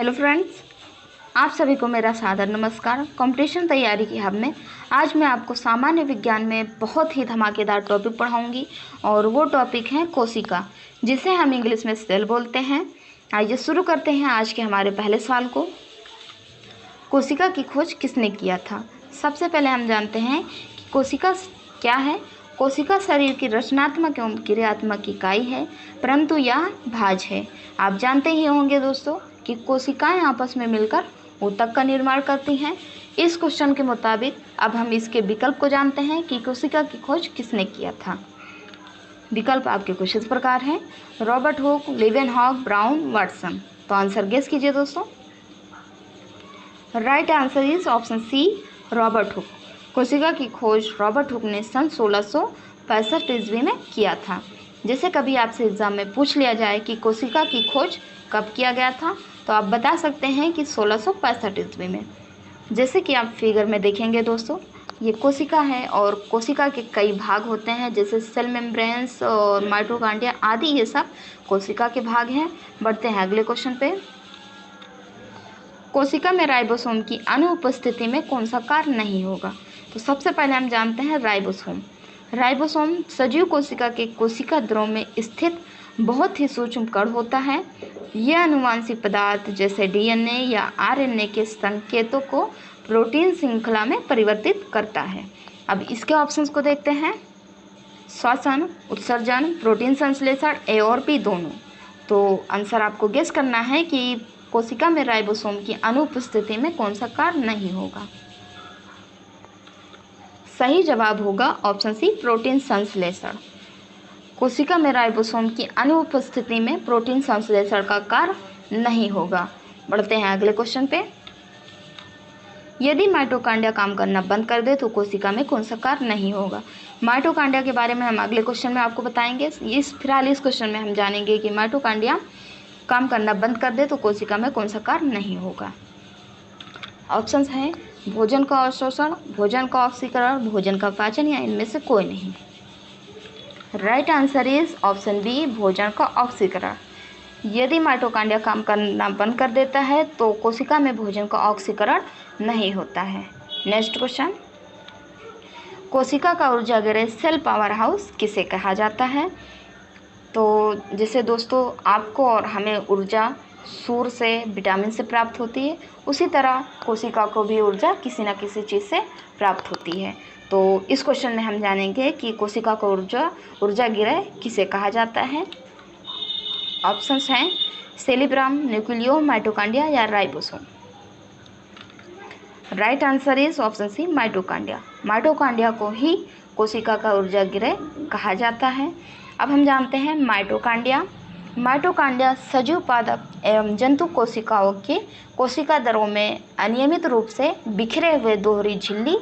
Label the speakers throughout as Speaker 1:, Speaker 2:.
Speaker 1: Hello friends, आप सभी को मेरा सादर नमस्कार। कंपटीशन तैयारी की हब में आज मैं आपको सामान्य विज्ञान में बहुत ही धमाकेदार टॉपिक पढ़ाऊंगी और वो टॉपिक है कोशिका, जिसे हम इंग्लिश में सेल बोलते हैं। आइए शुरू करते हैं आज के हमारे पहले सवाल को। कोशिका की खोज किसने किया था? सबसे पहले हम जानते हैं कि कोशिका क्या है। कोशिका शरीर की रचनात्मक एवं क्रियात्मक इकाई है, परंतु यह भाज है। आप जानते ही होंगे दोस्तों कि कोशिकाएं आपस में मिलकर ऊतक का निर्माण करती हैं। इस क्वेश्चन के मुताबिक अब हम इसके विकल्प को जानते हैं कि कोशिका की खोज किसने किया था। विकल्प आपके कुछ इस प्रकार हैं: Robert Hooke, Leeuwenhoek, Brown, Watson. तो आंसर गेस कीजिए दोस्तों। Right answer is option C, Robert Hooke. कोशिका की खोज रॉबर्ट हुक ने सन 1665 ईस्वी में किया था। जैसे कभी आपसे एग्जाम में पूछ लिया जाए कि कोशिका की खोज कब किया गया था, तो आप बता सकते हैं कि 1665 ईस्वी में। जैसे कि आप फिगर में देखेंगे दोस्तों, ये कोशिका है और कोशिका के कई भाग होते हैं, जैसे सेल मेम्ब्रेन्स और माइटोकॉन्ड्रिया आदि, ये सब कोशिका के भाग हैं। बढ़ते हैं अगले क्वेश्चन पे। कोशिका में राइबोसोम की अनुपस्थिति में कौन सा कार्य नहीं होगा? तो सबसे पहले हम जानते हैं राइबोसोम। राइबोसोम सजीव कोशिका के कोशिका द्रव में स्थित बहुत ही सूक्ष्म कण होता है। यह अनुवांशिक पदार्थ जैसे डीएनए या आरएनए के संकेतों को प्रोटीन श्रृंखला में परिवर्तित करता है। अब इसके ऑप्शंस को देखते हैं: श्वसन, उत्सर्जन, प्रोटीन संश्लेषण, ए और बी दोनों। तो आंसर आपको गेस करना है कि कोशिका में राइबोसोम की अनुपस्थिति में कौन सा कार्य नहीं होगा। सही जवाब होगा ऑप्शन सी, प्रोटीन संश्लेषण। कोशिका में राइबोसोम की अनुपस्थिति में प्रोटीन संश्लेषण का कार्य नहीं होगा। बढ़ते हैं अगले क्वेश्चन पे। यदि माइटोकॉन्ड्रिया काम करना बंद कर दे तो कोशिका में कौन सा कार्य नहीं होगा? माइटोकॉन्ड्रिया के बारे में हम अगले क्वेश्चन में आपको बताएंगे। फिलहाल इस क्वेश्चन में हम जानेंगे कि माइटोकॉन्ड्रिया काम करना बंद कर दे तो कोशिका में कौन सा कार्य नहीं होगा। ऑप्शंस हैं: भोजन का अवशोषण, भोजन का ऑक्सीकरण, भोजन का पाचन, या इनमें से कोई नहीं। Right answer is option B, भोजन का ऑक्सीकरण। यदि माइटोकॉन्ड्रिया काम करना बंद कर देता है तो कोशिका में भोजन का ऑक्सीकरण नहीं होता है। Next question. कोशिका का ऊर्जा गृह सेल पावर हाउस किसे कहा जाता है? तो जैसे दोस्तों आपको और हमें ऊर्जा सूर्य से, विटामिन से प्राप्त होती है, उसी तरह कोशिका को भी ऊर्जा किसी न किसी चीज़ से प्राप्त होती है। तो इस क्वेश्चन में हम जानेंगे कि कोशिका को ऊर्जा गृह किसे कहा जाता है। ऑप्शंस हैं: सेलिब्रम, न्यूक्लियो, माइटोकॉन्ड्रिया या ribosome. Right answer is option C, mitochondria. Mitochondria को ही कोशिका का ऊर्जा गृह कहा जाता है। अब हम जानते हैं माइटोकॉन्ड्रिया। माइटोकॉन्ड्रिया सजीव पादप एवं जंतु कोशिकाओं के कोशिका द्रव में अनियमित रूप से बिखरे हुए दोहरी झिल्ली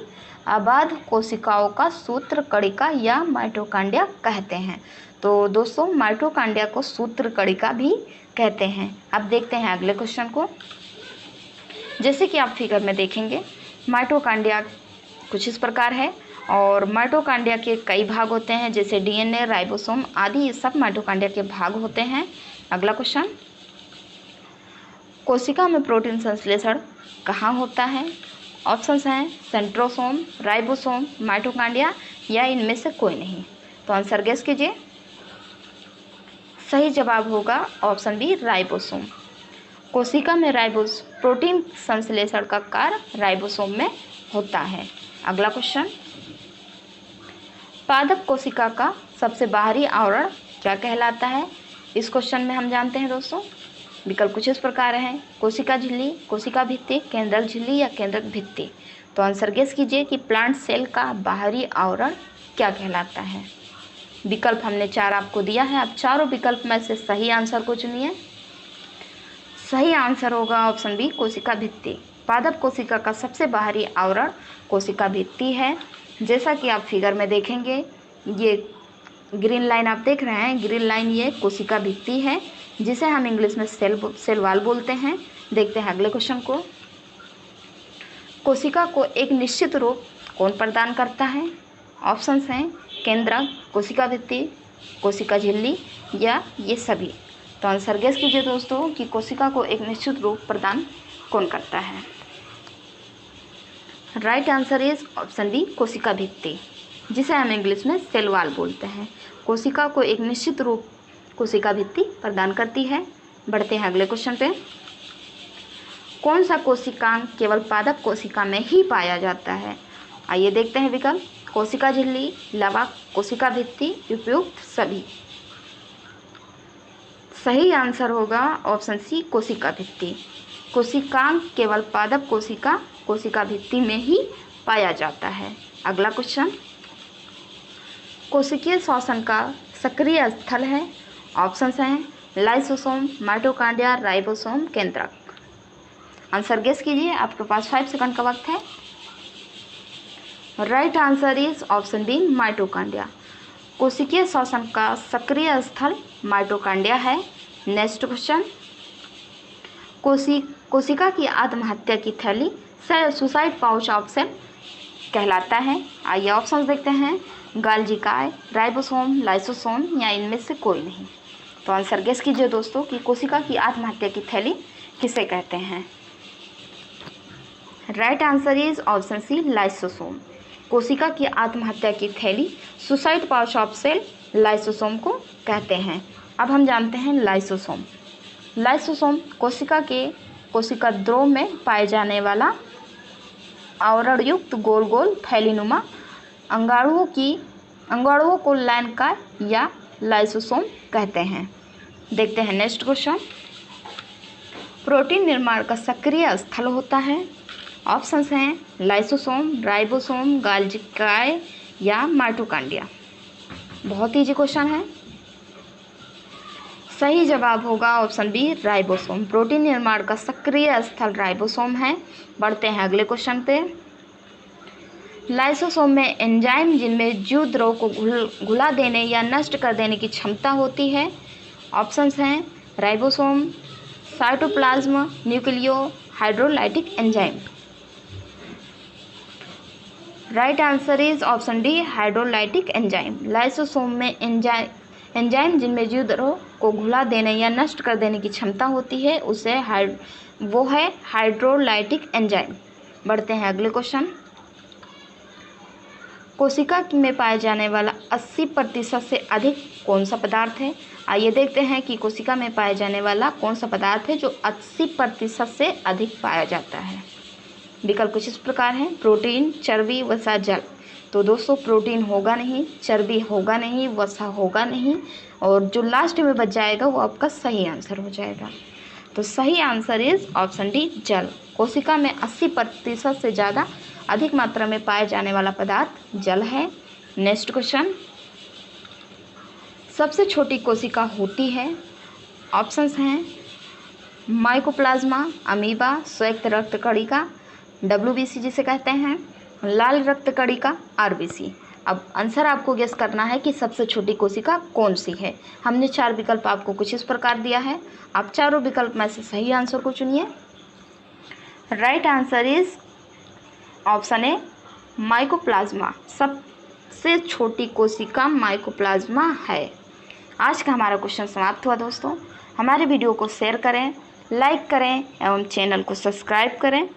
Speaker 1: आबाद कोशिकाओं का सूत्र कणिका या माइटोकॉन्ड्रिया कहते हैं। तो दोस्तों माइटोकॉन्ड्रिया को सूत्र कणिका भी कहते हैं। अब देखते हैं अगले क्वेश्चन को। जैसे कि आप फिगर में देखेंगे, माइटोकॉन्ड्रिया कुछ इस प्रकार है और माइटोकॉन्ड्रिया के कई भाग होते हैं, जैसे डीएनए, राइबोसोम आदि, ये सब माइटोकॉन्ड्रिया के भाग होते हैं। अगला क्वेश्चन। कोशिका में प्रोटीन संश्लेषण कहाँ होता है? ऑप्शंस हैं: सेंट्रोसोम, राइबोसोम, माइटोकॉन्ड्रिया या इनमें से कोई नहीं। तो आंसर गेस कीजिए। सही जवाब होगा ऑप्शन बी, राइबोसोम। कोशिका में प्रोटीन संश्लेषण का कार्य राइबोसोम में होता है। अगला क्वेश्चन। पादप कोशिका का सबसे बाहरी आवरण क्या कहलाता है? इस क्वेश्चन में हम जानते हैं दोस्तों, विकल्प कुछ इस प्रकार हैं: कोशिका झिल्ली, कोशिका भित्ति, केंद्रक झिल्ली या केंद्रक भित्ति। तो आंसर गेस कीजिए कि प्लांट सेल का बाहरी आवरण क्या कहलाता है। विकल्प हमने 4 आपको दिया है। आप चारों विकल्प में से सही आंसर को चुनिए। सही आंसर होगा ऑप्शन बी, कोशिका भित्ति। पादप कोशिका का सबसे बाहरी आवरण कोशिका भित्ति है। जैसा कि आप फिगर में देखेंगे, ये ग्रीन लाइन आप देख रहे हैं, ग्रीन लाइन ये कोशिका भित्ति है, जिसे हम इंग्लिश में सेल वॉल बोलते हैं। देखते हैं अगले क्वेश्चन को। कोशिका को एक निश्चित रूप कौन प्रदान करता है? ऑप्शंस हैं: केंद्रक, कोशिका भित्ति, कोशिका झिल्ली या ये सभी। तो आंसर गेस कीजिए दोस्तों कि कोशिका को एक निश्चित रूप प्रदान कौन करता है। Right answer is option D, कोशिका भित्ति, जिसे हम इंग्लिश में सेल वॉल बोलते हैं। कोशिका को एक निश्चित रूप कोशिका भित्ति प्रदान करती है। बढ़ते हैं अगले क्वेश्चन पे। कौन सा कोशिकांग केवल पादप कोशिका में ही पाया जाता है? आइए देखते हैं विकल्प। कोशिका झिल्ली, लावा, कोशिका भित्ति, उपयुक्त सभी। सही आंसर होगा ऑप्शन सी, कोशिका भित्ति। कोशिकांग केवल पादप कोशिका भित्ति में ही पाया जाता है। अगला क्वेश्चन, कोशिकीय श्वसन का सक्रिय स्थल है। ऑप्शंस हैं लाइसोसोम, माइटोकॉन्ड्रिया, राइबोसोम, केंद्रक। आंसर गेस कीजिए, आपके पास 5 सेकंड का वक्त है। Right answer is option B, mitochondria. कोशिकीय श्वसन का सक्रिय स्थल माइटोकॉन्ड्रिया है। नेक्स्ट क्वेश्चन, कोशिका की आत्महत्या की थैली सुसाइड पाउच ऑफ सेल कहलाता है। आइए ऑप्शंस देखते हैं, गाल्जी काय, राइबोसोम, लाइसोसोम या इनमें से कोई नहीं। तो आंसर गेस कीजिए दोस्तों कि कोशिका की आत्महत्या की थैली किसे कहते हैं। Right answer is option C, lysosome. कोशिका की आत्महत्या की थैली suicide pouch of cell lysosome को कहते हैं। अब हम जानते हैं लाइसोसोम। लाइसोसोम कोशिका द्रव में पाए जाने वाला आवरण युक्त गोल गोल थैलीनुमा अंगाणुओं को लाइनकाय या लाइसोसोम कहते हैं। देखते हैं नेक्स्ट क्वेश्चन, प्रोटीन निर्माण का सक्रिय स्थल होता है। ऑप्शंस हैं लाइसोसोम, राइबोसोम, गाल्जी काय या माइटोकॉन्ड्रिया। बहुत ईजी क्वेश्चन है। सही जवाब होगा ऑप्शन बी, राइबोसोम। प्रोटीन निर्माण का सक्रिय स्थल राइबोसोम है। बढ़ते हैं अगले क्वेश्चन पे। लाइसोसोम में एंजाइम जिनमें जीव द्रव को घुला देने या नष्ट कर देने की क्षमता होती है। ऑप्शंस हैं ribosome, cytoplasm, nucleo, hydrolytic enzyme. Right answer is option D, hydrolytic enzyme. Lysosome में एंजाइम जिनमें जीव द्रव को घुला देने या नष्ट कर देने की क्षमता होती है वो है हाइड्रोलाइटिक एंजाइम। बढ़ते हैं अगले क्वेश्चन, कोशिका में पाए जाने वाला 80% से अधिक कौन सा पदार्थ है। आइए देखते हैं कि कोशिका में पाए जाने वाला कौन सा पदार्थ है जो 80% से अधिक पाया जाता है। विकल्प कुछ इस प्रकार हैं, प्रोटीन, चर्बी, वसा, जल। तो दोस्तों प्रोटीन होगा नहीं, चर्बी होगा नहीं, वसा होगा नहीं, और जो लास्ट में बच जाएगा वो आपका सही आंसर हो जाएगा। तो सही आंसर इज ऑप्शन डी, जल। कोशिका में 80% से ज़्यादा अधिक मात्रा में पाए जाने वाला पदार्थ जल है। नेक्स्ट क्वेश्चन, सबसे छोटी कोशिका होती है। ऑप्शंस हैं माइकोप्लाज्मा, अमीबा, श्वेत रक्त कणिका, WBC जिसे कहते हैं, लाल रक्त कणिका, RBC। अब आंसर आपको गेस करना है कि सबसे छोटी कोशिका कौन सी है। हमने 4 विकल्प आपको कुछ इस प्रकार दिया है, आप चारों विकल्प में से सही आंसर को चुनिए। Right answer is option A, mycoplasma. सबसे छोटी कोशिका माइकोप्लाज्मा है। आज का हमारा क्वेश्चन समाप्त हुआ दोस्तों। हमारे वीडियो को शेयर करें, लाइक करें एवं चैनल को सब्सक्राइब करें।